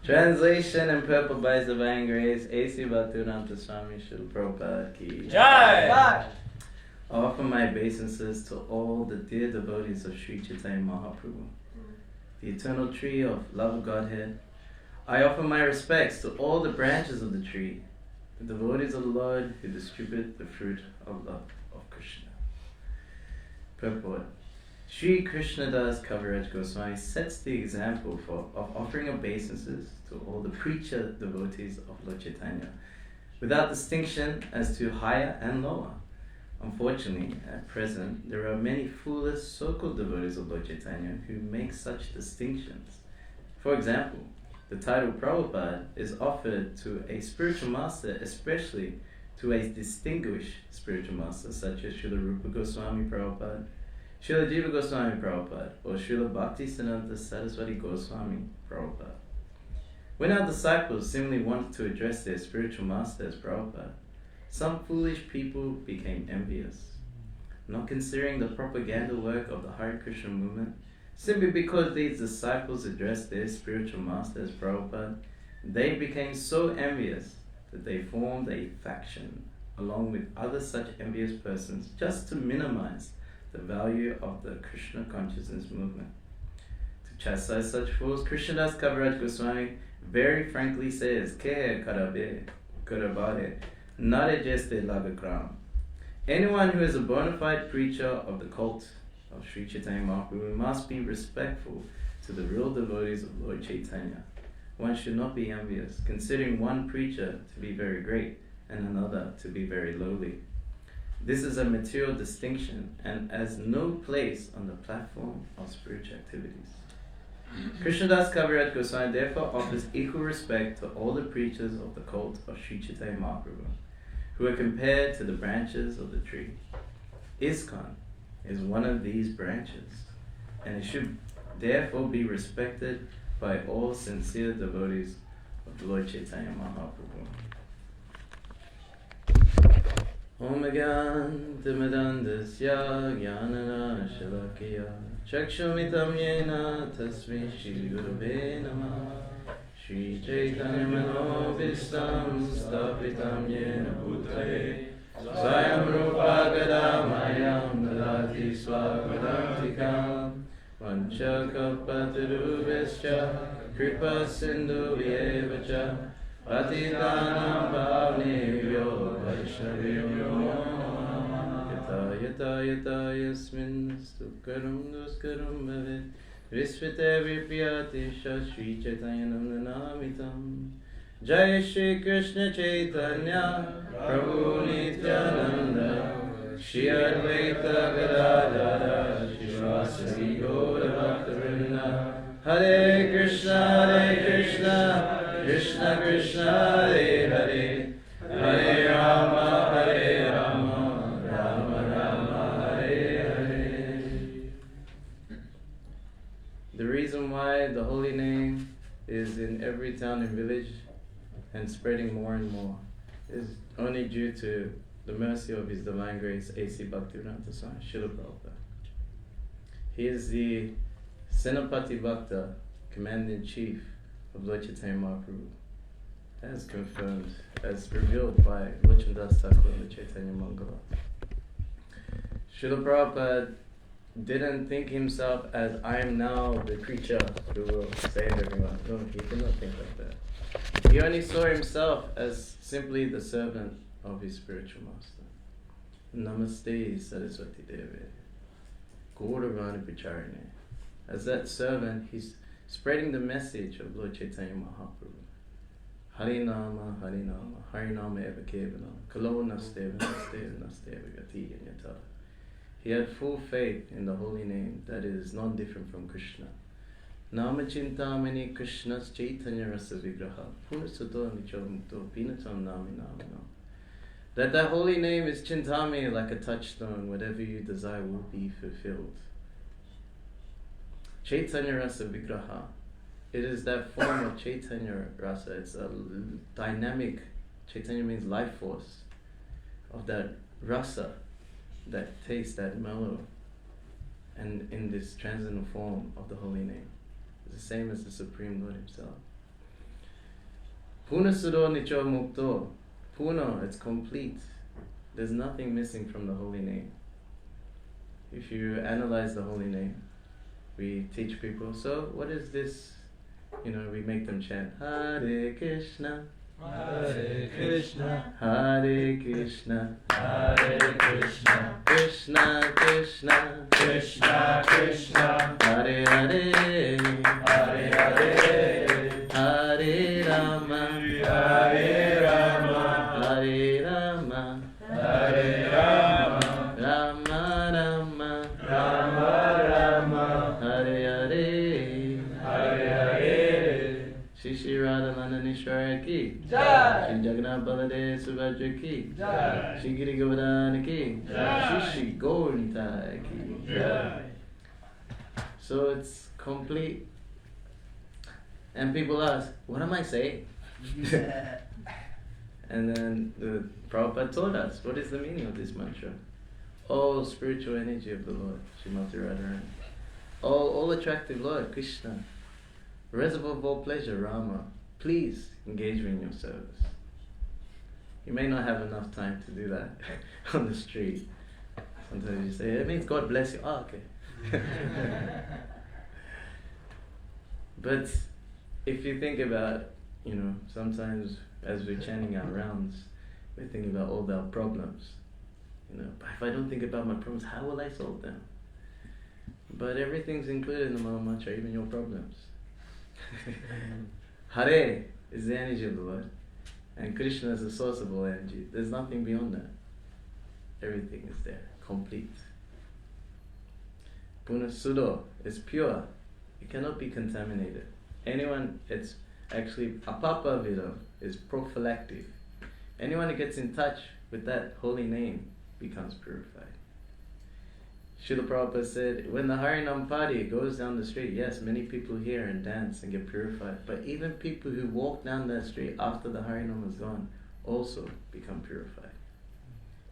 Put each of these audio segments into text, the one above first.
Translation and purple by His Divine Grace, A.C. Bhaktivedanta Swami Srila Prabhupada Ki Jai! I offer my obeisances to all the dear devotees of Sri Caitanya Mahäprabhu, the eternal tree of love of Godhead. I offer my respects to all the branches of the tree, the devotees of the Lord who distribute the fruit of love of Krishna. Purport. Sri Krishnadas Kaviraj Goswami sets the example of offering obeisances to all the preacher devotees of Lord Caitanya, without distinction as to higher and lower. Unfortunately, at present, there are many foolish so-called devotees of Lord Caitanya who make such distinctions. For example, the title Prabhupada is offered to a spiritual master, especially to a distinguished spiritual master such as Srila Rupa Goswami Prabhupada, Srila Jiva Goswami Prabhupada, or Srila Bhakti Siddhanta Saraswati Goswami Prabhupada. When our disciples simply wanted to address their spiritual master as Prabhupada, some foolish people became envious, not considering the propaganda work of the Hare Krishna movement. Simply because these disciples addressed their spiritual master as Prabhupada, they became so envious that they formed a faction along with other such envious persons just to minimize the value of the Krishna consciousness movement. To chastise such fools, Krishnadas Kaviraj Goswami very frankly says, Ke karabe, karabare, nare jeste lagakram. Anyone who is a bona fide preacher of the cult of Sri Caitanya Mahäprabhu must be respectful to the real devotees of Lord Caitanya. One should not be envious, considering one preacher to be very great and another to be very lowly. This is a material distinction and has no place on the platform of spiritual activities. Krishnadas Kaviraj Goswami therefore offers equal respect to all the preachers of the cult of Sri Caitanya Mahäprabhu, who are compared to the branches of the tree. ISKCON is one of these branches, and it should therefore be respected by all sincere devotees of the Lord Caitanya Mahäprabhu. Om Gyan Dimidandasya Gyanana Shalakya Chakshumitam Yena Tasmi Shri Gurave Namah Sri Caitanya Manobhistam Stapitam Yena Bhutale Swayam Rupa Gadamayam Dadati Swagadantikam Vanchakalpatarubhascha Kripa Sindhu Vyevacha Patitanam Bhavnebhyo Vaishnavebhyo Yata Yata Yata Yasmin Stukaram Duskaram Bhavet Visvite Vipyati Shri Caitanya Namnamitam Jai Shri Krishna Chaitanya Prabhu Nityänanda Shri Advaita Gadadhara Srivasa Gaura Bhakta Hare Krishna Krishna Krishna Hare Hare Hare Rama Rama Rama Hare Hare. The reason why the holy name is in every town and village and spreading more and more is only due to the mercy of His Divine Grace, A.C. Bhaktivedanta Swami Srila Prabhupada. He is the Senapati Bhakta, Commander-in-Chief of Lord Caitanya Mahäprabhu, as confirmed, as revealed by Lochandas Thakur in the Chaitanya Mangala. Srila Prabhupada didn't think himself as, I am now the creature who will save everyone. No, he did not think like that. He only saw himself as simply the servant of his spiritual master. Namaste Saraswati Deve, Gauravani Picharine. As that servant, he's spreading the message of Lord Caitanya Mahäprabhu. Harinama, Harinama, Harinama Eva Kevalam, Kalo Nasteva, Nasteva, Nasteva, Gati Yata. He had full faith in the holy name that is not different from Krishna. Nama Chintamani Krishna's Chaitanya Rasa Vigraha, Pursato Nichomto, Pinatam Nami Namino. That holy name is Chintami like a touchstone, whatever you desire will be fulfilled. Chaitanya Rasa Vigraha. It is that form of Chaitanya Rasa. It's a dynamic, Chaitanya means life force, of that rasa, that taste, that mellow, and in this transcendental form of the holy name. It's the same as the Supreme Lord Himself. Puna Sudo Nicho Mukto. Puna, it's complete. There's nothing missing from the holy name. If you analyze the holy name, we teach people, so what is this? We make them chant Hare Krishna, Hare Krishna, Hare Krishna, Hare Krishna, Krishna Krishna, Krishna Krishna, Hare Hare, Hare Hare, Hare Rama, Hare Rama, Hare Rama, Hare Rama, Rama Rama, Rama Rama, Hare Hare, Hare Hare. Shri Radhananishwara ki, Jai. Shri Jagannath Baladev Subhadra ki, Jai. Shri Giri Govardhana ki, Jai. Shri Gauranta ki. Jai. So it's complete. And people ask, what am I saying? And then the Prabhupada told us, what is the meaning of this mantra? All spiritual energy of the Lord, Srimati Radharani. All attractive Lord, Krishna. Reservoir of all pleasure, Rama. Please engage me in your service. You may not have enough time to do that on the street. Sometimes you say, it means God bless you. Oh, okay. But if you think about, sometimes as we're chanting our rounds, we're thinking about all our problems. But if I don't think about my problems, how will I solve them? But everything's included in the Maha Mantra, even your problems. Hare is the energy of the Lord, and Krishna is the source of all energy. There's nothing beyond that. Everything is there, complete. Puna Sudo is pure. It cannot be contaminated. It's actually apapa vida is prophylactic. Anyone who gets in touch with that holy name becomes purified. Srila Prabhupada said, when the Harinam party goes down the street, yes, many people hear and dance and get purified, but even people who walk down that street after the Harinam is gone also become purified.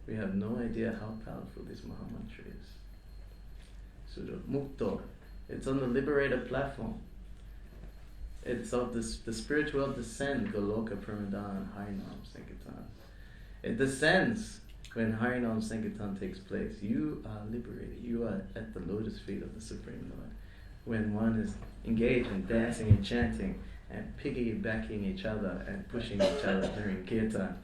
We have no idea how powerful this Maha Mantra is. So the Mukto, it's on the liberated platform. It's of the spiritual descent, Goloka Pramadana, Harinam Sankirtan. It descends when Harinam Sankirtan takes place. You are liberated. You are at the lotus feet of the Supreme Lord. When one is engaged in dancing and chanting and piggybacking each other and pushing each other during kirtan,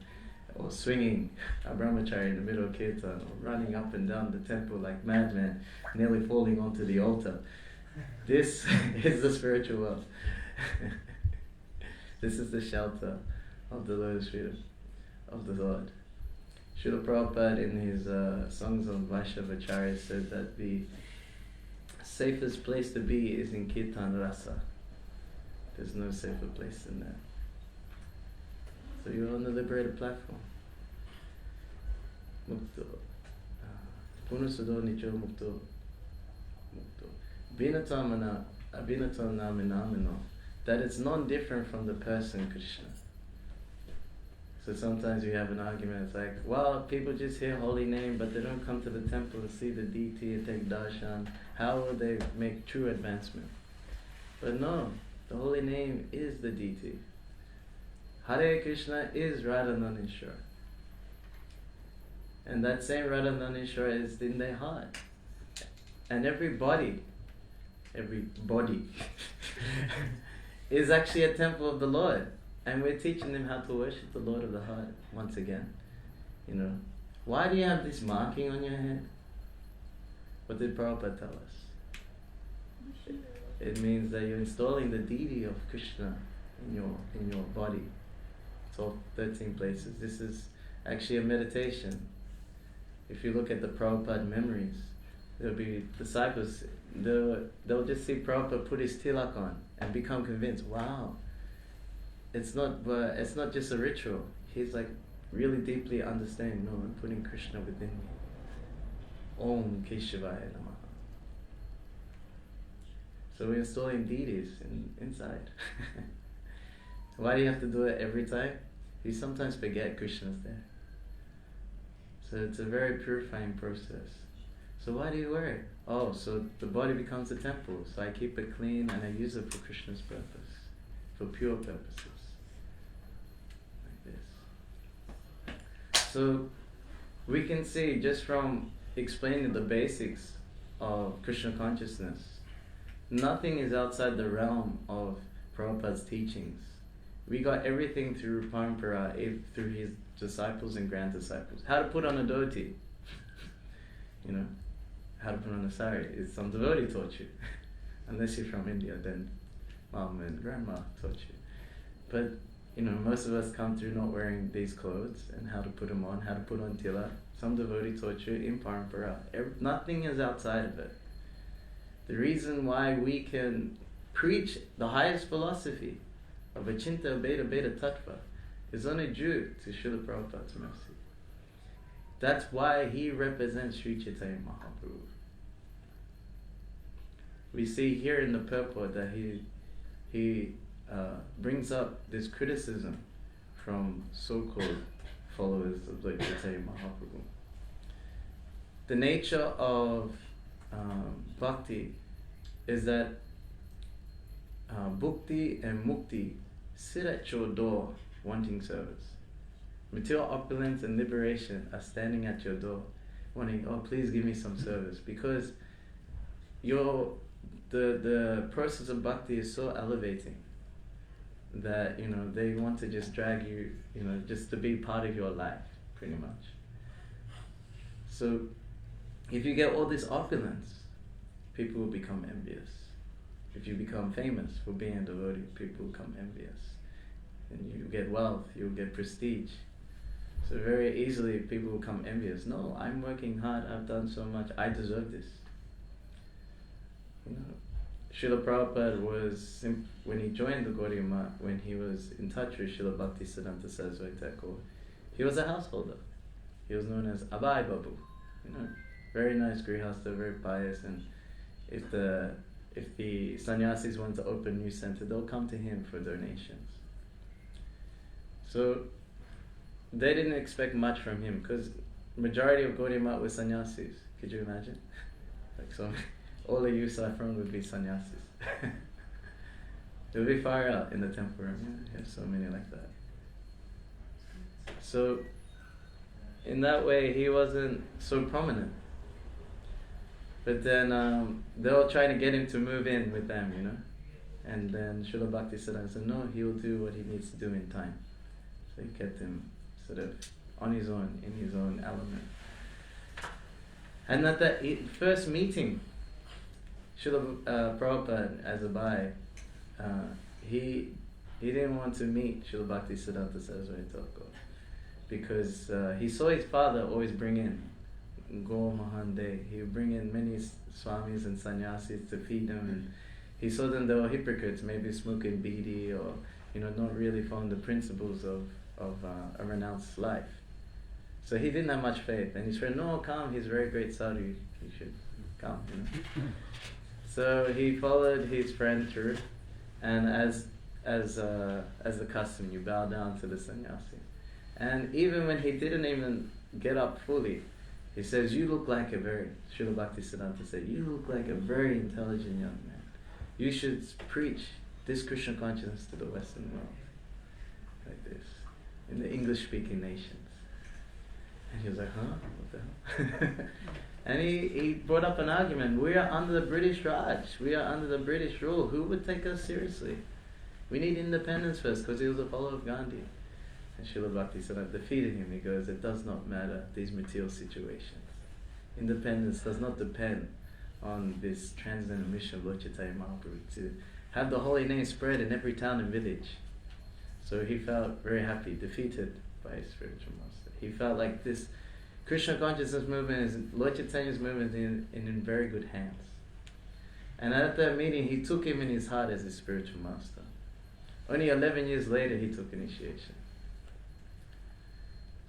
or swinging a brahmachari in the middle of kirtan, or running up and down the temple like madmen, nearly falling onto the altar. This is the spiritual world. This is the shelter of the lotus feet of the Lord. Srila Prabhupada in his Songs of Vaishnavacharya said that the safest place to be is in Kirtan Rasa. There's no safer place than that. So you're on the liberated platform. Mukto. Punasudo Nicho Mukto. Mukto. Vinatamana Abhinatam Naminamino. That it's non-different from the person Krishna. So sometimes you have an argument, it's like, well, people just hear holy name, but they don't come to the temple to see the deity and take darshan. How will they make true advancement? But no, the holy name is the deity. Hare Krishna is Radhananishwara. And that same Radhananishwara is in their heart. And every body is actually a temple of the Lord. And we're teaching them how to worship the Lord of the heart once again. Why do you have this marking on your head? What did Prabhupada tell us? It means that you're installing the deity of Krishna in your body. It's all 13 places. This is actually a meditation. If you look at the Prabhupada memories, there'll be disciples, they'll just see Prabhupada put his tilak on and become convinced, wow, it's not just a ritual. He's like really deeply understanding, no, I'm putting Krishna within me. Om Keshavaya Namaha. So we're installing deities inside. Why do you have to do it every time? You sometimes forget Krishna's there. So it's a very purifying process. So why do you wear it? Oh, so the body becomes a temple. So I keep it clean and I use it for Krishna's purpose, for pure purposes. So we can see just from explaining the basics of Krishna consciousness, nothing is outside the realm of Prabhupada's teachings. We got everything through Parampara, through his disciples and grand disciples. How to put on a dhoti, you know, how to put on a sari is some devotee taught you. Unless you're from India, then mom and grandma taught you. But you know, most of us come through not wearing these clothes and how to put them on, how to put on tila. Some devotee taught you in Parampara. Nothing is outside of it. The reason why we can preach the highest philosophy of Achinta Beta Beta Tattva is only due to Srila Prabhupada's mercy. That's why he represents Sri Caitanya Mahäprabhu. We see here in the purport that he brings up this criticism from so-called followers of Lord Caitanya Mahäprabhu. The nature of bhakti is that bhukti and mukti sit at your door wanting service. Material opulence and liberation are standing at your door wanting, oh please give me some service, because the process of bhakti is so elevating that, you know, they want to just drag you, you know, just to be part of your life, pretty much. So if you get all this opulence, people will become envious. If you become famous for being a devotee, people will become envious. And you get wealth, you'll get prestige. So very easily people will become envious. No, I'm working hard, I've done so much, I deserve this. You know, Srila Prabhupada was, when he joined the Gaudiya Math, when he was in touch with Srila Bhaktisiddhanta Saraswati Thakur, he was a householder. He was known as Advaita Prabhu. You know, very nice grihastha, very pious, and if the sannyasis want to open a new center, they'll come to him for donations. So they didn't expect much from him, because majority of Gaudiya Math were sannyasis. Could you imagine? Like so, all the youth Saffron would be sannyasis. It would be far out in the temple room. Yeah, you have so many like that. So in that way, he wasn't so prominent. But then they were trying to get him to move in with them, you know. And then Srila Bhaktisiddhanta said, no, he will do what he needs to do in time. So he kept him sort of on his own, in his own element. And at that first meeting, Srila Prabhupada, as a bhai, he didn't want to meet Srila Bhaktisiddhanta Saraswati Thakur because he saw his father always bring in Go Mahande. He would bring in many swamis and sannyasis to feed them, and he saw them, they were hypocrites, maybe smoking bidi or, you know, not really following the principles of a renounced life. So he didn't have much faith, and he said, no, come, he's a very great sadhu, you should come, you know. So he followed his friend through, and as the custom, you bow down to the sannyasi. And even when he didn't even get up fully, he says, you look like a very, Srila Bhaktisiddhanta said, you look like a very intelligent young man. You should preach this Krishna consciousness to the Western world. Like this, in the English-speaking nations. And he was like, huh? What the hell? And he brought up an argument. We are under the British Raj. We are under the British rule. Who would take us seriously? We need independence first, because he was a follower of Gandhi. And Srila Bhaktisiddhanta defeated him. He goes, it does not matter, these material situations. Independence does not depend on this transcendental mission of Lord Caitanya Mahäprabhu to have the holy name spread in every town and village. So he felt very happy, defeated by his spiritual master. He felt like this Krishna consciousness movement is, Lord Chaitanya's movement in very good hands. And at that meeting, he took him in his heart as his spiritual master. Only 11 years later, he took initiation.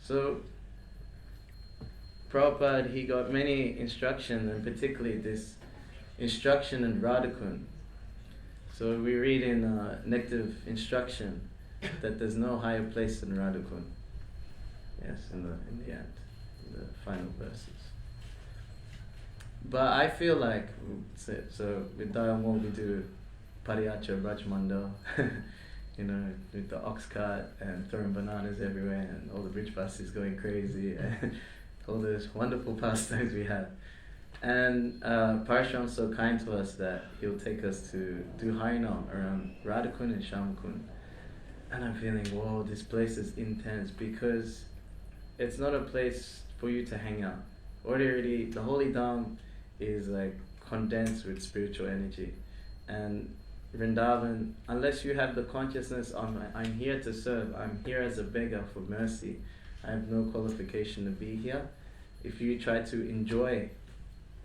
So, Prabhupada, he got many instructions, and particularly this instruction in Radhakund. So we read in Nective Instruction that there's no higher place than Radhakund. Yes, in the end, in the final verses. But I feel like, so with Dayamol we do Pariyacha Brajmandal, with the ox cart and throwing bananas everywhere and all the bridge buses going crazy and all those wonderful pastimes we have. And Parashuram's so kind to us that he'll take us to do Harinam around Radhakund and Shamakund. And I'm feeling, whoa, this place is intense, because it's not a place for you to hang out. Ordinarily, the Holy Dham is like condensed with spiritual energy. And Vrindavan, unless you have the consciousness of, I'm here to serve, I'm here as a beggar for mercy, I have no qualification to be here. If you try to enjoy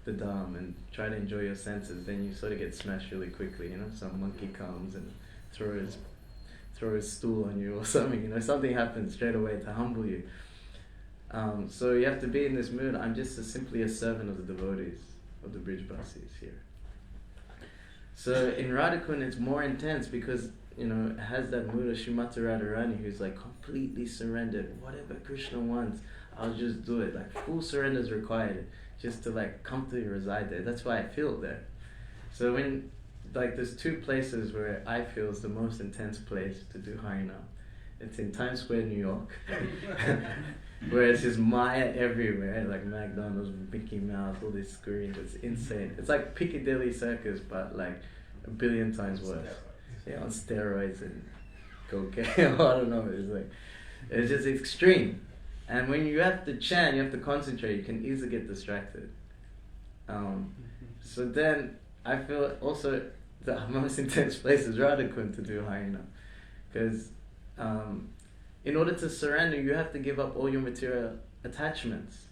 the Dham and try to enjoy your senses, then you sort of get smashed really quickly. Some monkey comes and throw his stool on you or something. Something happens straight away to humble you. So you have to be in this mood. I'm just simply a servant of the devotees, of the bridge buses here. So in Radhakund it's more intense because it has that mood of Srimati Radharani, who's like completely surrendered. Whatever Krishna wants, I'll just do it. Like full surrender is required just to like comfortably reside there. That's why I feel there. So when there's two places where I feel is the most intense place to do Harinam. It's in Times Square, New York, where it's just Maya everywhere, like McDonald's, Mickey Mouse, all these screens. It's insane. It's like Piccadilly Circus, but like 1 billion times worse. Yeah, on steroids and cocaine. I don't know. It's just extreme. And when you have to chant, you have to concentrate. You can easily get distracted. So then I feel also the most intense place is Radhakund to do Harinam, because in order to surrender, you have to give up all your material attachments.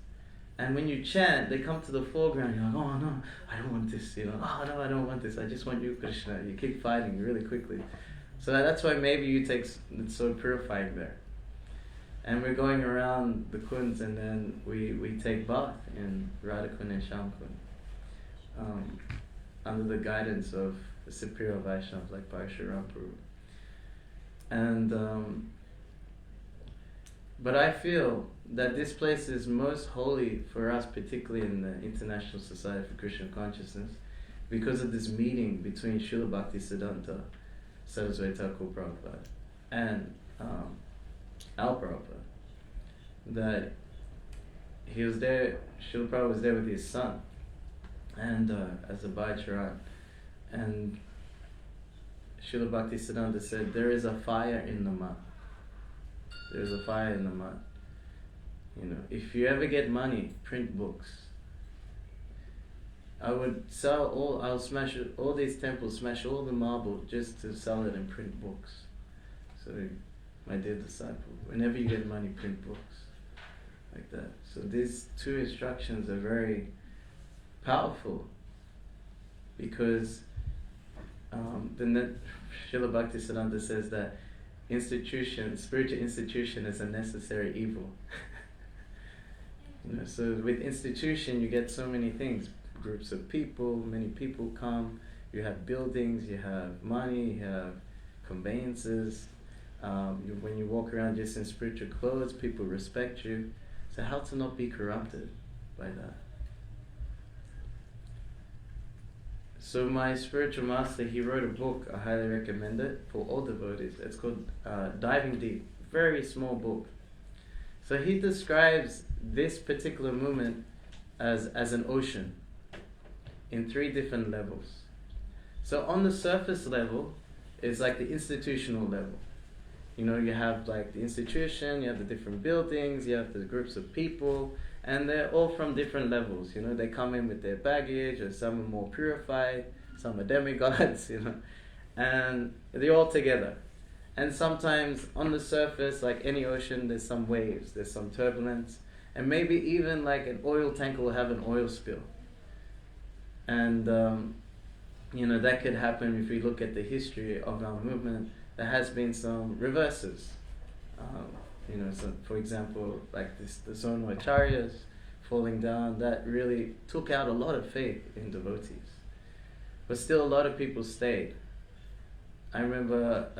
And when you chant, they come to the foreground. You're like, oh no, I don't want this. Oh no, I don't want this. I just want you, Krishna. You keep fighting really quickly. So that's why maybe it's so purifying there. And we're going around the kunds, and then we take bath in Radhakund and Shamakund, under the guidance of the superior Vaishnavas like Parashuram Prabhu. And but I feel that this place is most holy for us, particularly in the International Society for Krishna Consciousness, because of this meeting between Srila Bhaktisiddhanta Saraswati Thakur Prabhupada and Al Prabhupada. That he was there, Srila Prabhupada was there with his son, and as a Bhaicharan. And Srila Bhaktisiddhanta said, there is a fire in the mud. There's a fire in the mud. If you ever get money, print books. I'll smash all these temples, smash all the marble just to sell it and print books. So, my dear disciple, whenever you get money, print books. Like that. So these two instructions are very powerful, because Srila Bhaktisiddhanta says that spiritual institution is a necessary evil. So with institution you get so many things, groups of people, many people come, you have buildings, you have money, you have conveyances, when you walk around just in spiritual clothes, people respect you. So how to not be corrupted by that? So my spiritual master, he wrote a book, I highly recommend it, for all devotees. It's called Diving Deep, very small book. So he describes this particular movement as an ocean in 3 different levels. So on the surface level is like the institutional level. You have like the institution, you have the different buildings, you have the groups of people, and they're all from different levels. They come in with their baggage, or some are more purified, some are demigods, and they're all together. And sometimes on the surface, like any ocean, there's some waves, there's some turbulence, and maybe even like an oil tanker will have an oil spill. And that could happen if we look at the history of our movement. There has been some reverses. So for example, like the Sonu Acharyas falling down, that really took out a lot of faith in devotees. But still a lot of people stayed. I remember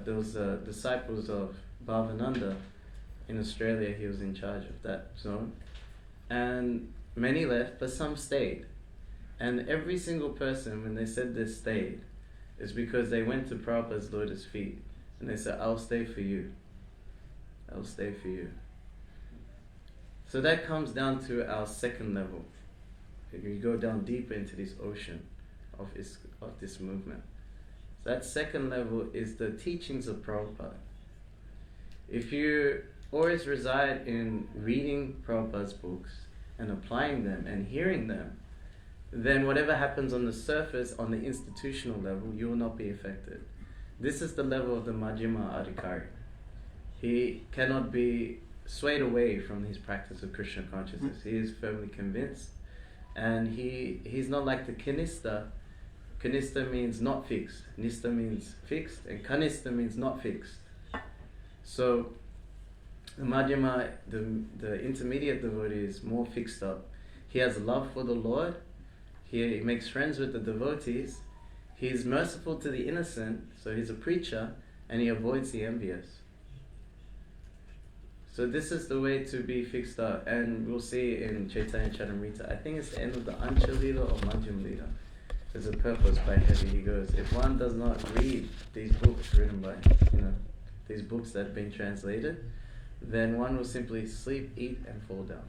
there was disciples of Bhavananda in Australia. He was in charge of that zone. And many left, but some stayed. And every single person, when they said they stayed, is because they went to Prabhupada's lotus feet And they said, I'll stay for you. I'll stay for you. So that comes down to our second level. If you go down deeper into this ocean of this movement. So that second level is the teachings of Prabhupada. If you always reside in reading Prabhupada's books and applying them and hearing them, then whatever happens on the surface, on the institutional level, you will not be affected. This is the level of the Majjhima Adhikari. He cannot be swayed away from his practice of Krishna consciousness. He is firmly convinced. And he's not like the Kanista. Kanista means not fixed. Nista means fixed. And Kanista means not fixed. So the Madhyama, the intermediate devotee is more fixed up. He has love for the Lord. He makes friends with the devotees. He is merciful to the innocent, so he's a preacher, and he avoids the envious. So this is the way to be fixed up, and we'll see in Chaitanya Charitamrita. I think it's the end of the Ancha Lila or Madhyam Lila. There's a purpose by heavy. He goes, if one does not read these books written by, these books that have been translated, then one will simply sleep, eat, and fall down.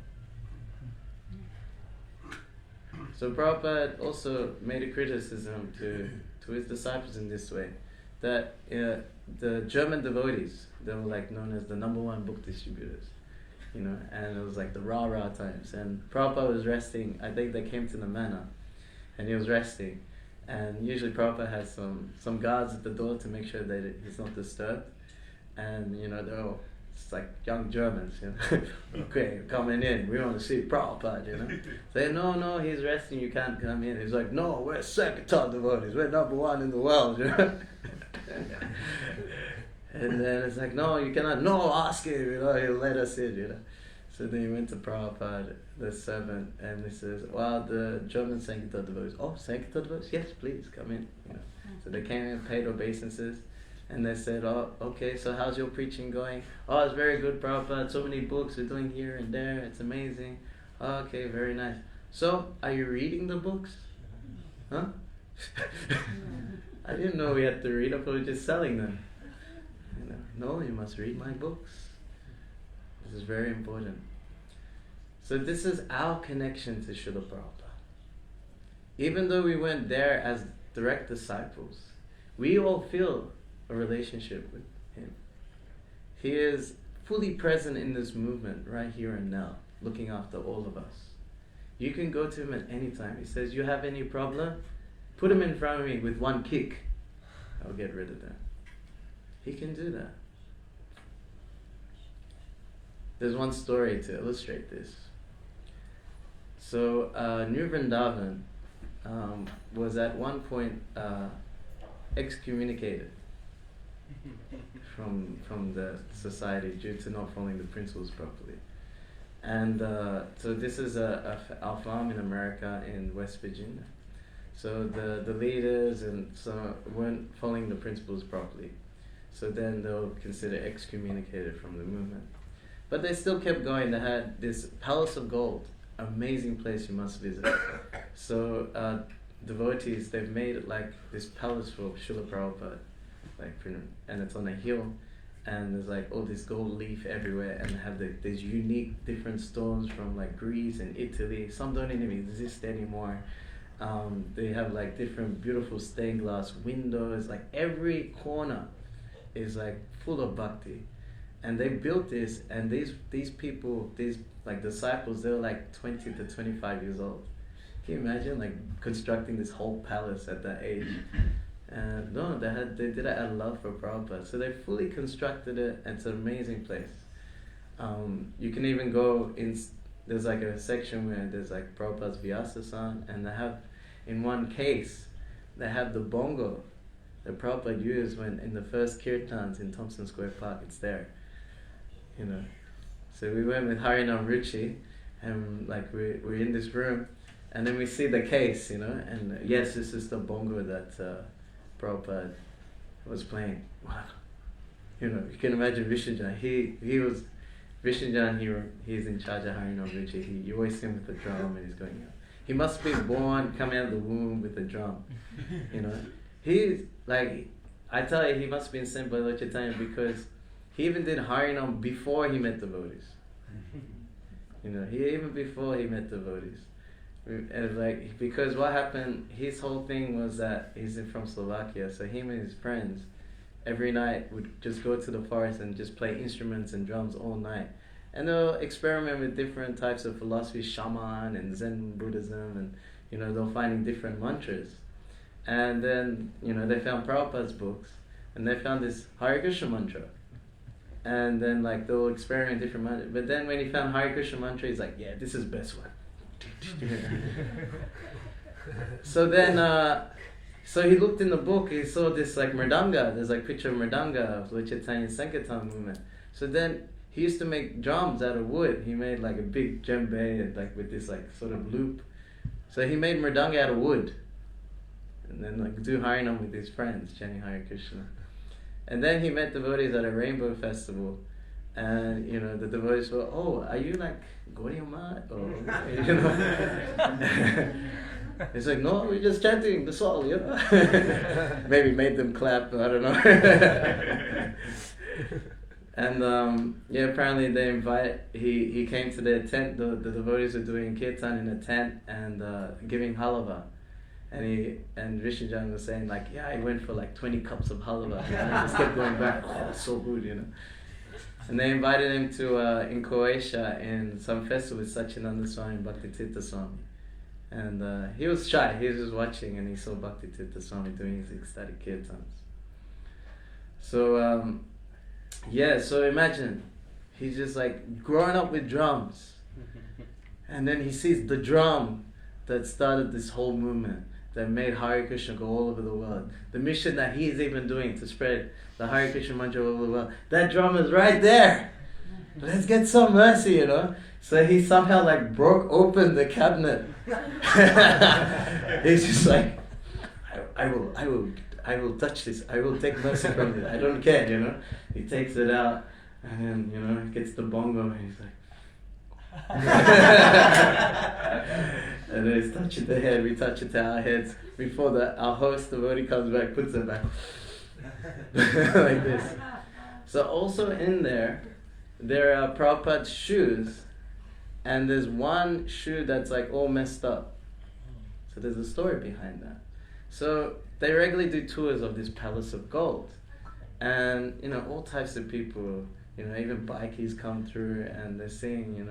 So Prabhupada also made a criticism to his disciples in this way, that the German devotees, they were like known as the #1 book distributors, and it was like the rah-rah times. And Prabhupada was resting. I think they came to the manor, and he was resting. And usually Prabhupada has some guards at the door to make sure that he's not disturbed. And they're all, it's like young Germans, okay, coming in, we want to see Prabhupada, Say, no, he's resting, you can't come in. He's like, no, we're Sankirtan devotees, we're #1 in the world, And then it's like, no, you cannot, no, ask him, he'll let us in, So then he went to Prabhupada, the servant, and he says, well, the German Sankirtan devotees, oh, Sankirtan devotees, yes, please, come in, So they came in, paid obeisances. And they said, oh, okay, so how's your preaching going? Oh, it's very good, Prabhupada. So many books we're doing here and there. It's amazing. Oh, okay, very nice. So, are you reading the books? Huh? I didn't know we had to read. I thought we were just selling them. No, you must read my books. This is very important. So this is our connection to Srila Prabhupada. Even though we went there as direct disciples, we all feel a relationship with him. He is fully present in this movement right here and now, looking after all of us. You can go to him at any time. He says, you have any problem? Put him in front of me with one kick. I'll get rid of that. He can do that. There's one story to illustrate this. So New Vrindavan was at one point excommunicated from the society due to not following the principles properly. And so this is our farm in America in West Virginia. So the leaders and so weren't following the principles properly. So then they were considered excommunicated from the movement. But they still kept going. They had this Palace of Gold, amazing place you must visit. So devotees, they've made it like this palace for Srila Prabhupada. And it's on a hill, and there's like all this gold leaf everywhere, and they have these unique different stones from like Greece and Italy. Some don't even exist anymore. They have like different beautiful stained glass windows. Like every corner is like full of bhakti, and they built this. And these people, these like disciples, they were like 20 to 25 years old. Can you imagine like constructing this whole palace at that age? No, they did it out of love for Prabhupada. So they fully constructed it, and it's an amazing place. You can even go in, there's like a section where there's like Prabhupada's Vyasa-san, and they have, in one case, they have the bongo that Prabhupada used when in the first kirtans in Thompson Square Park. It's there, So we went with Harinam Ruchi, and like we're in this room, and then we see the case, and yes, this is the bongo that Prabhupada was playing. Wow. You can imagine Vishnujan. He was Vishnujan. He's in charge of Harinam Ruchi. You always see him with the drum, and he's going out. He must be born coming out of the womb with the drum. He's like, I tell you, he must have been sent by Lord Caitanya because he even did Harinam before he met devotees. Even before he met devotees. And like, because what happened, his whole thing was that he's from Slovakia, so him and his friends every night would just go to the forest and just play instruments and drums all night. And they'll experiment with different types of philosophy, shaman and Zen Buddhism, and they'll finding different mantras. And then, they found Prabhupada's books, and they found this Hare Krishna mantra. And then like they'll experiment different mantras. But then when he found Hare Krishna mantra, he's like, yeah, this is the best one. So then, so he looked in the book, he saw this like mridanga, there's like picture of mridanga of Lord Chaitanya's Sankirtan movement. So then he used to make drums out of wood. He made like a big djembe like with this like sort of loop. So he made mridanga out of wood. And then like do Harinam with his friends, chanting Hare Krishna. And then he met devotees at a rainbow festival. And the devotees were, oh, are you like Gaudiya Math? Or It's like, no, we're just chanting the song, Maybe made them clap, I don't know. And apparently they he came to their tent, the devotees were doing kirtan in a tent and giving halava. And Rishijan was saying like, yeah, I went for like 20 cups of halava. And I just kept going back, oh, it's so good, And they invited him to in Croatia in some festival with Satchidananda Swami and Bhakti Tirtha Swami. And he was shy, he was just watching and he saw Bhakti Tirtha Swami doing his ecstatic kirtans. So, so imagine, he's just like growing up with drums. And then he sees the drum that started this whole movement, that made Hare Krishna go all over the world. The mission that he's even doing to spread the Hare Krishna mantra all over the world. That drum is right there. Let's get some mercy, So he somehow like broke open the cabinet. He's just like, I will touch this. I will take mercy from it. I don't care, He takes it out and then, gets the bongo and he's like, and then he's touching the head, we touch it to our heads before our host, the devotee comes back, puts it back like this. So also in there are Prabhupada's shoes, and there's one shoe that's like all messed up. So there's a story behind that. So they regularly do tours of this palace of gold, and all types of people, even bikies come through and they're seeing,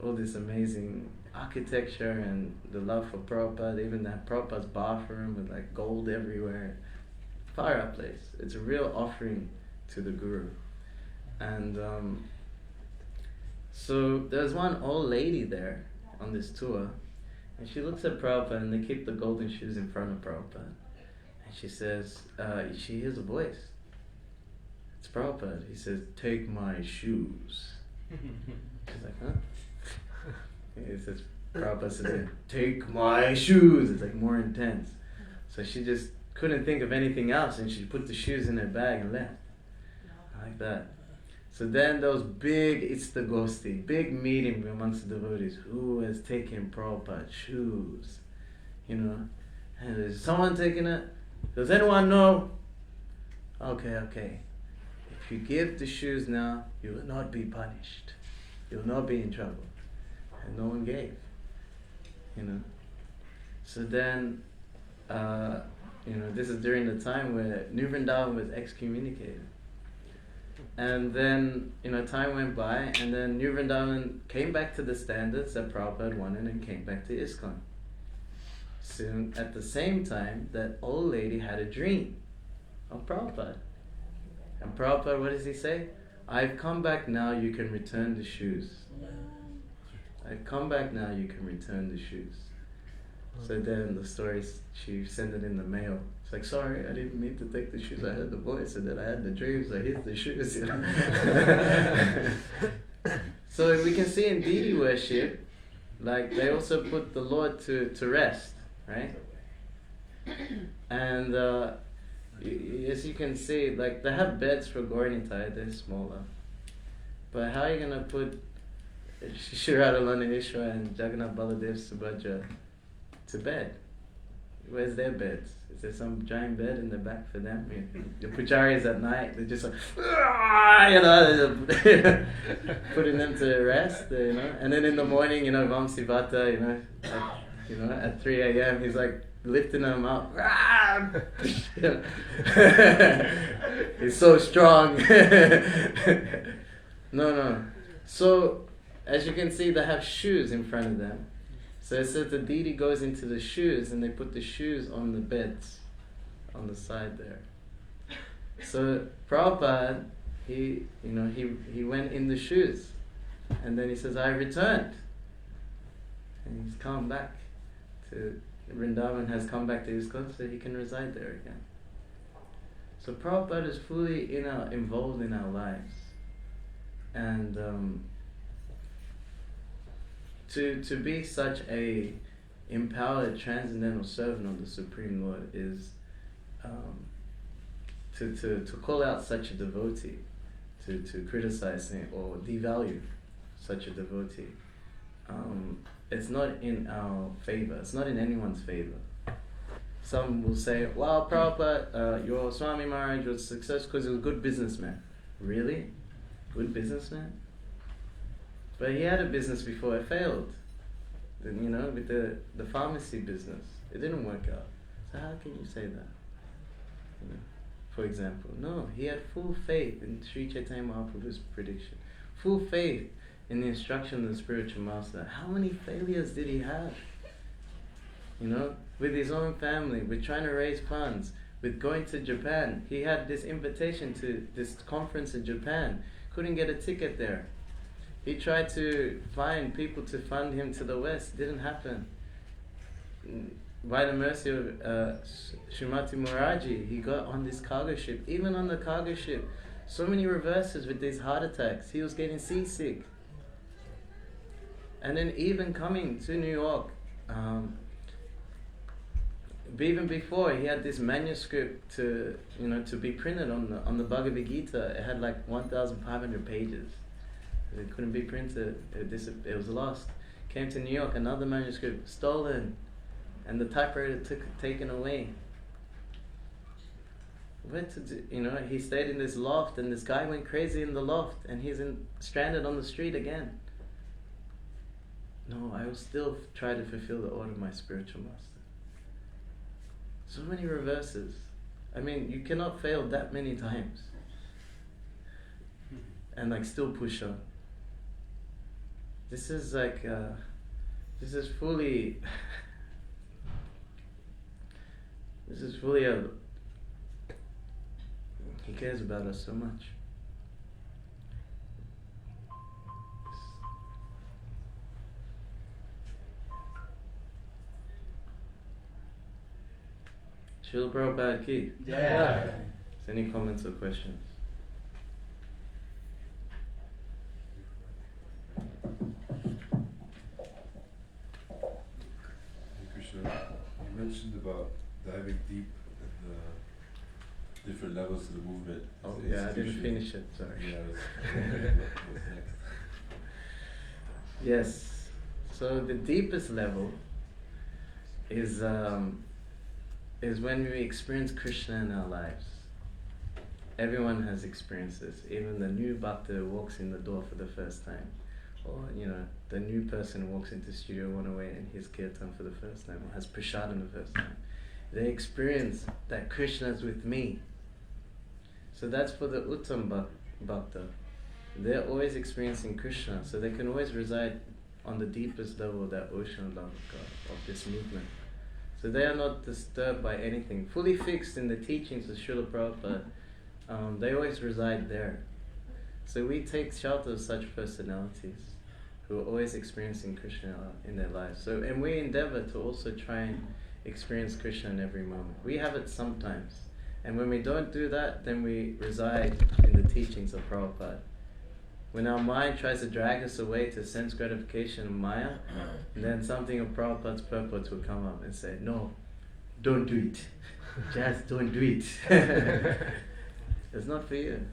all this amazing architecture and the love for Prabhupada. Even that Prabhupada's bathroom with like gold everywhere. Fire up place. It's a real offering to the Guru. And so there's one old lady there on this tour, and she looks at Prabhupada and they keep the golden shoes in front of Prabhupada. And she says, she hears a voice. It's Prabhupada. He says, take my shoes. She's like, huh? He says, Prabhupada says, take my shoes. It's like more intense. So she just couldn't think of anything else and she put the shoes in her bag and left. Like that. So then those it's the Gosti, big meeting amongst the devotees. Who has taken Prabhupada's shoes? And is someone taking it? Does anyone know? Okay. If you give the shoes now, you will not be punished. You will not be in trouble. And no one gave. So then, this is during the time where New Vrindavan was excommunicated. And then, time went by, and then New Vrindavan came back to the standards that Prabhupada wanted and came back to ISKCON. Soon, at the same time, that old lady had a dream of Prabhupada. And Prabhupada, what does he say? I've come back now, you can return the shoes. I've come back now, you can return the shoes. So then the story, she sent it in the mail. It's like, sorry, I didn't mean to take the shoes. I heard the voice and then I had the dreams. I hid the shoes. So we can see in deity worship, like they also put the Lord to rest, right? And as you can see, like they have beds for Gaura-Nitai, they're smaller. But how are you gonna put Shri Radharani Ishwara and Jagannath Baladev Subhadra to bed? Where's their beds? Is there some giant bed in the back for them? The pujaris at night, they're just like, putting them to rest, And then in the morning, Vamsivata, at 3 a.m. he's like lifting them up. He's so strong. No. So, as you can see, they have shoes in front of them. So it says the deity goes into the shoes and they put the shoes on the beds on the side there. So Prabhupada, he went in the shoes and then he says, I returned. And he's come back to Vrindavan, has come back to his clothes so he can reside there again. So Prabhupada is fully involved in our lives. And to be such a empowered transcendental servant of the Supreme Lord is to call out such a devotee, to criticize him or devalue such a devotee. It's not in our favor. It's not in anyone's favor. Some will say, wow, Prabhupada, your Swami Maharaj was successful because he was a good businessman. Really? Good businessman? But he had a business before it failed. With the pharmacy business. It didn't work out. So how can you say that? For example. No, he had full faith in Sri Caitanya Mahäprabhu's prediction. Full faith in the instruction of the spiritual master. How many failures did he have? With his own family, with trying to raise funds, with going to Japan. He had this invitation to this conference in Japan. Couldn't get a ticket there. He tried to find people to fund him to the West. Didn't happen. By the mercy of Srimati Muraji, he got on this cargo ship. Even on the cargo ship, so many reverses with these heart attacks. He was getting seasick. And then even coming to New York, even before, he had this manuscript to be printed on the Bhagavad Gita. It had like 1,500 pages. It couldn't be printed. It was lost. Came to New York, another manuscript stolen, and the typewriter taken away. He stayed in this loft, and this guy went crazy in the loft, and he's stranded on the street again. No, I will still try to fulfill the order of my spiritual master. So many reverses. I mean, you cannot fail that many times and still push on. This is fully he cares about us so much. Srila Prabhupada ki. Yeah. Any comments or questions? Krishna, you mentioned about diving deep in the different levels of the movement. Oh yeah, I didn't finish it, sorry. Yeah, what's next? Yes. So the deepest level is when we experience Krishna in our lives. Everyone has experienced this. Even the new bhakta walks in the door for the first time. Or, the new person walks into Studio 108 and hears kirtan for the first time, or has prasadam the first time. They experience that Krishna is with me. So that's for the Uttam Bhakta. They're always experiencing Krishna, so they can always reside on the deepest level of that ocean of love of God, of this movement. So they are not disturbed by anything. Fully fixed in the teachings of Srila Prabhupada, they always reside there. So we take shelter of such personalities who are always experiencing Krishna in their lives. So, and we endeavor to also try and experience Krishna in every moment. We have it sometimes. And when we don't do that, then we reside in the teachings of Prabhupada. When our mind tries to drag us away to sense gratification and Maya, then something of Prabhupada's purport will come up and say, no, don't do it. Just don't do it. It's not for you,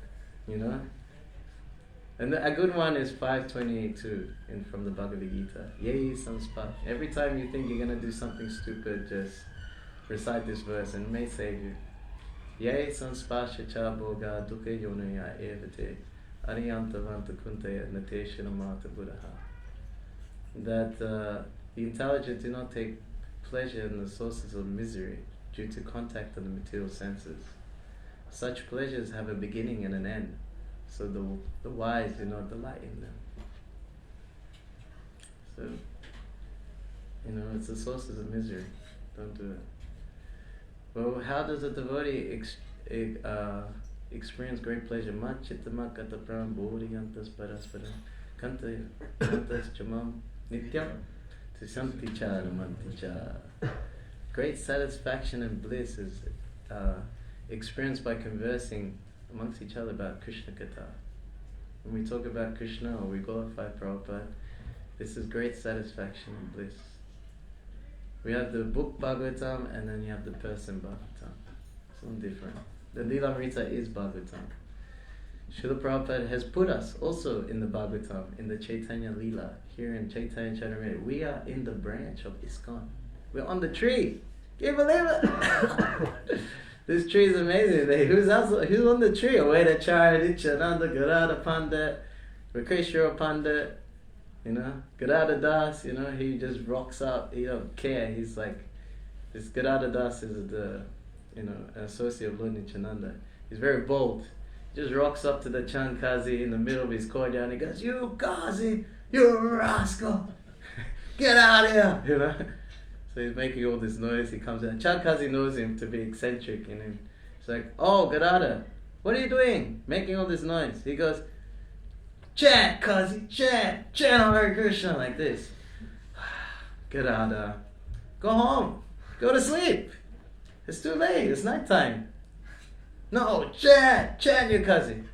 And a good one is 528.2 from the Bhagavad Gita. Yei samspa. Every time you think you're going to do something stupid, just recite this verse and it may save you. Ye sanspasha cha boga dukkha yonuya evate ariyantavanta kunteya nateshanamata buddha. That the intelligent do not take pleasure in the sources of misery due to contact of the material senses. Such pleasures have a beginning and an end, so the wise do not delight in them. So, it's the sources of misery. Don't do it. Well, how does a devotee experience great pleasure? Machittamakata pram bodhiyantas parasparam kantas chamam nityam tisanti charamanti cha. Great satisfaction and bliss is experienced by conversing amongst each other about Krishna Katha. When we talk about Krishna or we glorify Prabhupada, this is great satisfaction and bliss. We have the book Bhagavatam and then you have the person Bhagavatam. It's all different. The Lila Amrita is Bhagavatam. Srila Prabhupada has put us also in the Bhagavatam, in the Chaitanya Lila, here in Chaitanya Charitamrita. We are in the branch of ISKCON. We're on the tree. Can you believe it? This tree is amazing. Who's on the tree? Advaita Prabhu, Nityänanda, Gadada Pandit, Rakeshwara Pandit, Gadada Das, he just rocks up, he don't care. He's like, this Gadada Das is the, an associate of Lord Nityänanda. He's very bold. He just rocks up to the Chand Kazi in the middle of his courtyard and he goes, "You Kazi, you rascal, get out of here," So he's making all this noise, he comes in. Chand Kazi knows him to be eccentric, He's like, "Oh, Gadada, what are you doing? Making all this noise." He goes, "Chant, Kazi, chant Hare Krishna," like this. Gadada, go home, go to sleep. It's too late, it's nighttime. "No, chant your Kazi."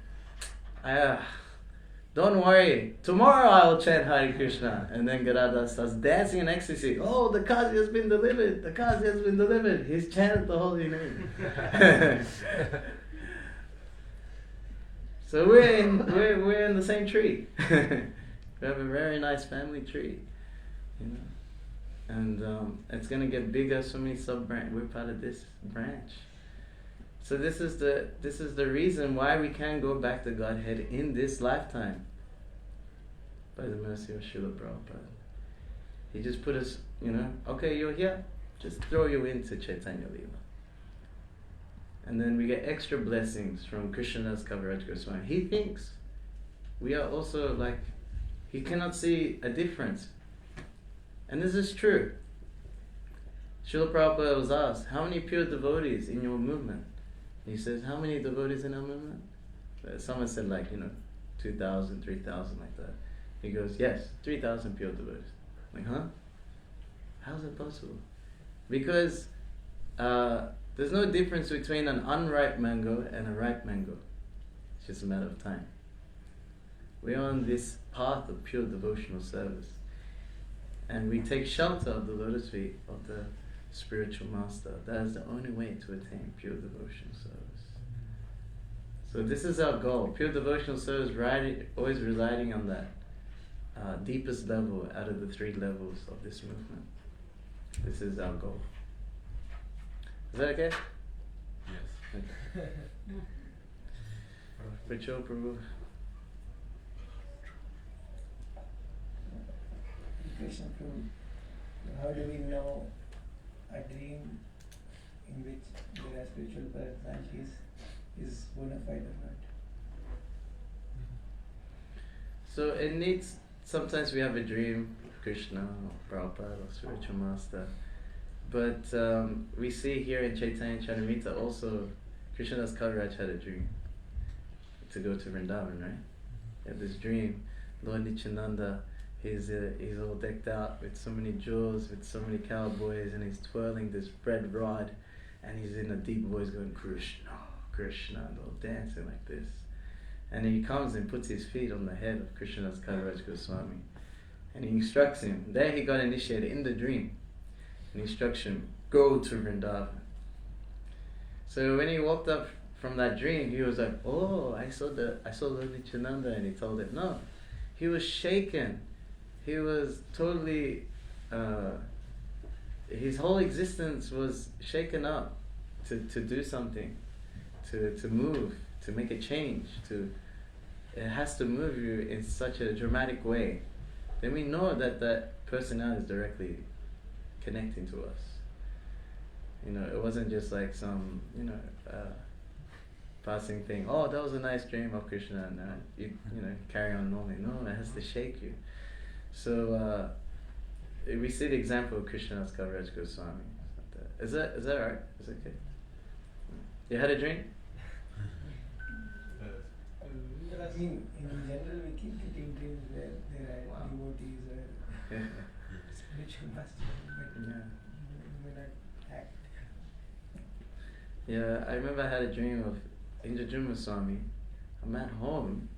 "Don't worry, tomorrow I will chant Hare Krishna." And then Gadada starts dancing in ecstasy. "Oh, the Kazi has been delivered, the Kazi has been delivered." He's chanted the holy name. So we're in the same tree. We have a very nice family tree, and it's gonna get bigger. So many sub-branch. We're part of this branch. So this is the reason why we can go back to Godhead in this lifetime. By the mercy of Srila Prabhupada, he just put us. Okay, you're here. Just throw you into Chaitanya Lila. And then we get extra blessings from Krishnadas Kaviraj Goswami. He thinks we are also like, he cannot see a difference. And this is true. Srila Prabhupada was asked, "How many pure devotees in your movement?" And he says, "How many devotees in our movement?" Someone said 2,000, 3,000 like that. He goes, "Yes, 3,000 pure devotees." Like, huh? How's it possible? Because there's no difference between an unripe mango and a ripe mango. It's just a matter of time. We're on this path of pure devotional service. And we take shelter of the lotus feet of the spiritual master. That is the only way to attain pure devotional service. So this is our goal. Pure devotional service, always residing on that deepest level out of the 3 levels of this movement. This is our goal. Is that okay? Yes. Okay. Rachel, Prabhu. Krishna Prabhu, how do we know a dream in which there are spiritual personalities is bona fide or not? So it needs, sometimes we have a dream, Krishna or Prabhupada or spiritual master. But we see here in Chaitanya Charitamrita also, Krishnadas Kaviraj had a dream to go to Vrindavan, right? He had this dream. Lord Nityänanda, he's all decked out with so many jewels, with so many cowboys, and he's twirling this bread rod, and he's in a deep voice going, "Krishna, Krishna," and all dancing like this. And he comes and puts his feet on the head of Krishnadas Kaviraj Goswami, and he instructs him. There he got initiated in the dream. An instruction, go to Vrindavan. So when he walked up from that dream, he was like, "Oh, I saw Lord Nityänanda," and he told him, no. He was shaken. He was totally his whole existence was shaken up to do something, to move, to make a change. It has to move you in such a dramatic way. Then we know that personality is directly connecting to us. It wasn't just like some, passing thing. Oh, that was a nice dream of Krishna, and you carry on normally. No, it has to shake you. So we see the example of Krishna's Kaviraj Goswami. Is that right? Is that okay? You had a dream? In general, we keep getting dreams where there are devotees or spiritual masters, but you may not act. Yeah, I remember I had a dream of Indrajuma Swami. I'm at home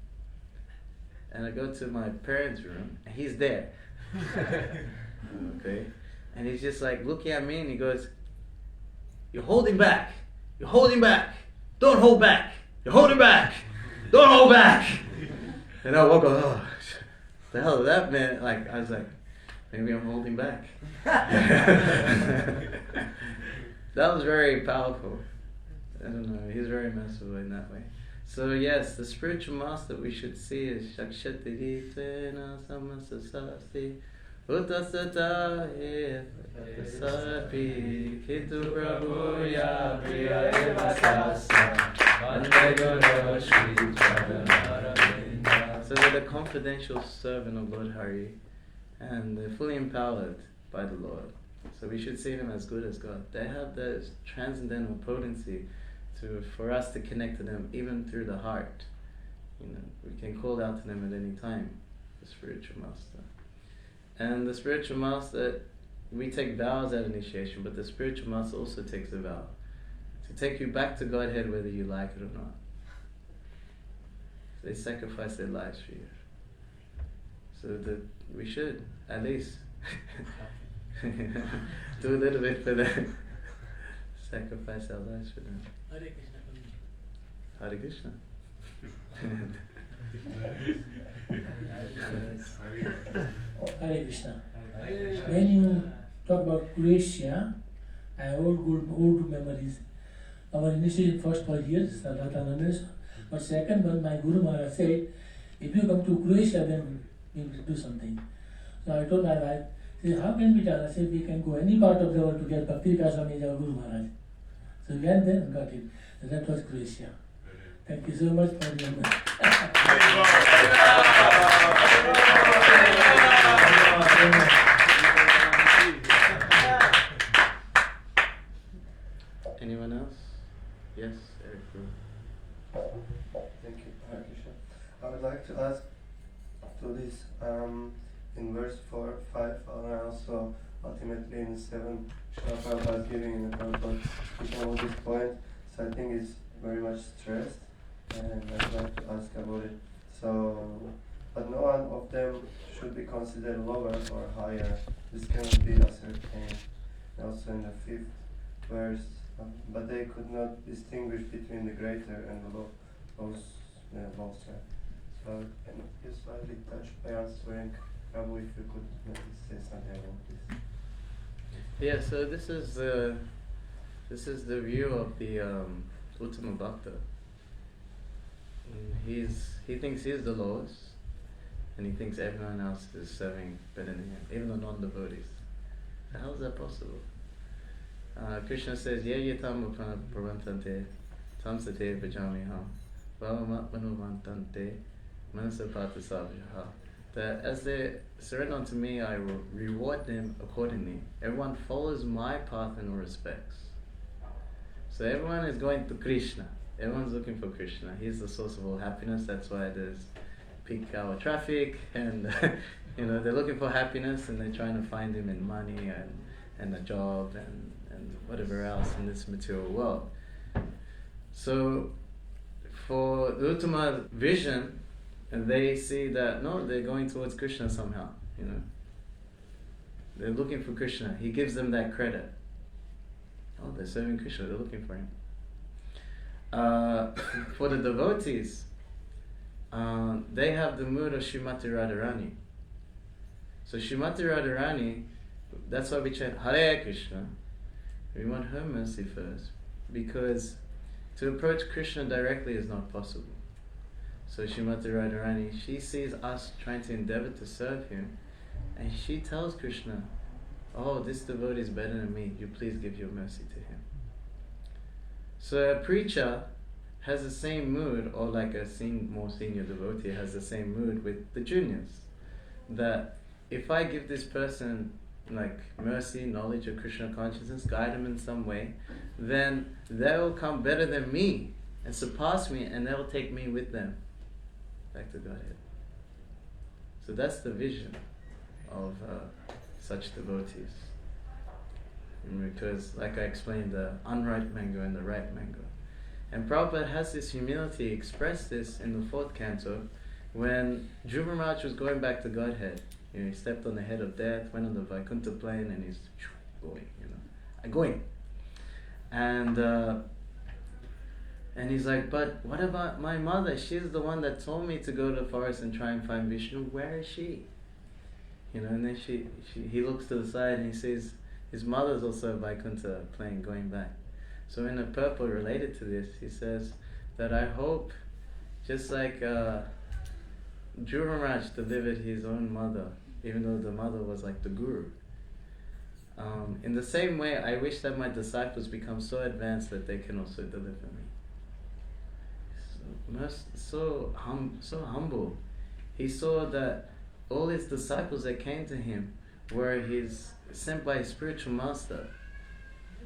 and I go to my parents' room and he's there. Okay? And he's just like looking at me and he goes, "You're holding back. You're holding back. Don't hold back. You're holding back. Don't hold back." And I woke up, oh, the hell that meant? Like, I was like, maybe I'm holding back. That was very powerful. I don't know, he's very merciful in that way. So yes, the spiritual master we should see is Shakshati Tena Samasasasti Uttasata Sapi Kitu Prabhuya Priya Eva Sasa Vandegoro Shri Charanaravinda. So they're the confidential servant of Lord Hari and they're fully empowered by the Lord. So we should see them as good as God. They have the transcendental potency for us to connect to them even through the heart. We can call out to them at any time, the spiritual master. And the spiritual master, we take vows at initiation, but the spiritual master also takes a vow to take you back to Godhead whether you like it or not. They sacrifice their lives for you. So that we should, at least, do a little bit for them. Sacrifice our lives for them. Hare Krishna. Hare Krishna. Hare Krishna. When you talk about Croatia, I have old memories. Our initiation first 5 years, but second one, my Guru Maharaj said, if you come to Croatia, then we will do something. So I told my wife, how can we tell? I said, we can go any part of the world to get Bhakti Kasami is our Guru Maharaj. So we went there and got it. And that was Croatia. Thank you so much for your time. Anyone else? Yes, Eric. Thank you, Hare Krishna. I would like to ask to this in verse 4, 5, and also ultimately in 7, Srila Prabhupada is giving an account of all this point. So I think it's very much stressed, and I'd like to ask about it. So, but no one of them should be considered lower or higher. This cannot be ascertained. Also in the 5th verse, but they could not distinguish between the greater and the lowser. So, can you slightly touch by answering, Prabhu, if you could maybe say something about this? Yeah, so this is the view of the Uttama Bhakta. He thinks he's the lowest, and he thinks everyone else is serving better than him, even the non-devotees. How is that possible? Krishna says, "Ye tam pravantante, tam sate bhajamiham, bhavamat manuvantante, manasapata savyaha." That as they surrender unto me, I will reward them accordingly. Everyone follows my path in all respects. So everyone is going to Krishna. Everyone's looking for Krishna. He's the source of all happiness. That's why there's peak hour traffic, and they're looking for happiness, and they're trying to find him in money and a job and whatever else in this material world. So for the Uttama vision, and they see that, no, they're going towards Krishna somehow, They're looking for Krishna. He gives them that credit. Oh, they're serving Krishna, they're looking for him. For the devotees, they have the mood of Srimati Radharani. So Srimati Radharani that's why we chant Hare Krishna. We want her mercy first, because to approach Krishna directly is not possible. So Srimati Radharani, she sees us trying to endeavor to serve him, and she tells Krishna, oh, this devotee is better than me, you please give your mercy to him. So a preacher has the same mood, or like a more senior devotee has the same mood with the juniors. That if I give this person like mercy, knowledge of Krishna consciousness, guide them in some way, then they will come better than me and surpass me, and they will take me with them back to Godhead. So that's the vision of such devotees. Because, like I explained, the unripe mango and the ripe mango. And Prabhupada has this humility, expressed this in the 4th canto, when Dhruva Maharaj was going back to Godhead. You know, he stepped on the head of death, went on the Vaikuntha plane, and he's going, I'm going. And he's like, but what about my mother? She's the one that told me to go to the forest and try and find Vishnu. Where is she? And then he looks to the side and he says, his mother's also a Vaikuntha plane going back. So in the purport related to this, he says that I hope, just like Dhruva Maharaj delivered his own mother, even though the mother was like the guru. In the same way, I wish that my disciples become so advanced that they can also deliver me. So humble. He saw that all his disciples that came to him were sent by his spiritual master.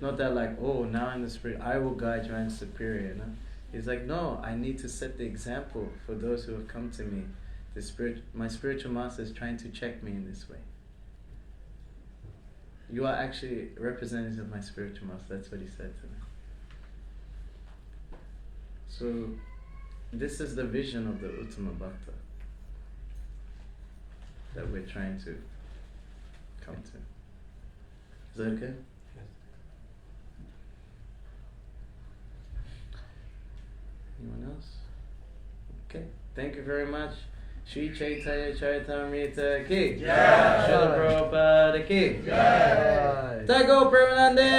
Not that like, oh, now in the spirit, I will guide you, I'm superior. No? He's like, no, I need to set the example for those who have come to me. My spiritual master is trying to check me in this way. You are actually representatives of my spiritual master. That's what he said to me. So, this is the vision of the Uttama Bhakta that we're trying to come to. Is that okay? Yes. Anyone else? Okay. Thank you very much. Sri Caitanya Charitamrita ki Jai. Srila Prabhupada ki Jai. Tago Premanande.